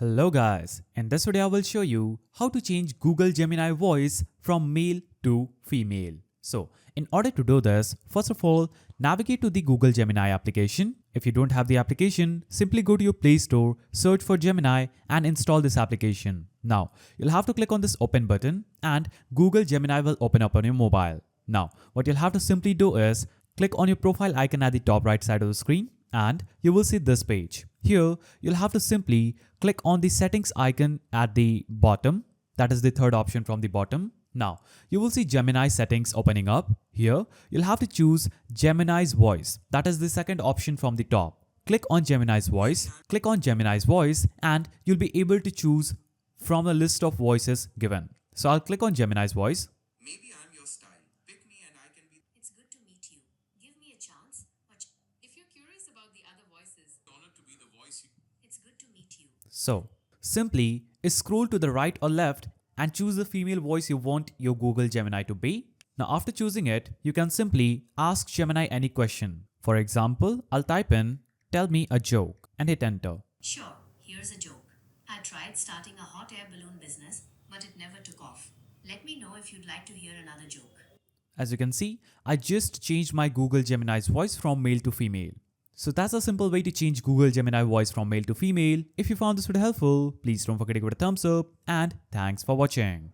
Hello guys, in this video I will show you how to change Google Gemini voice from male to female. So in order to do this, first of all, navigate to the Google Gemini application. If you don't have the application, simply go to your Play Store, search for Gemini and install this application. Now, you'll have to click on this open button and Google Gemini will open up on your mobile. Now, what you'll have to simply do is click on your profile icon at the top right side of the screen and you will see this page. Here, you'll have to simply click on the settings icon at the bottom. That is the third option from the bottom. Now, you will see Gemini settings opening up. Here, you'll have to choose Gemini's voice. That is the second option from the top. Click on Gemini's voice. Click on Gemini's voice and you'll be able to choose from a list of voices given. So I'll click on Gemini's voice. Maybe I'm your style. Pick me and I can be. It's good to meet you. Give me a chance. But if you're curious about the other voices, Honored to be the voice you. it's good to meet you. So simply scroll to the right or left and choose the female voice you want your Google Gemini to be. Now after choosing it, you can simply ask Gemini any question. For example, I'll type in, "Tell me a joke" and hit enter. Sure, here's a joke. I tried starting a hot air balloon business, but it never took off. Let me know if you'd like to hear another joke. As you can see, I just changed my Google Gemini's voice from male to female. So that's a simple way to change Google Gemini voice from male to female. If you found this video helpful, please don't forget to give it a thumbs up and thanks for watching.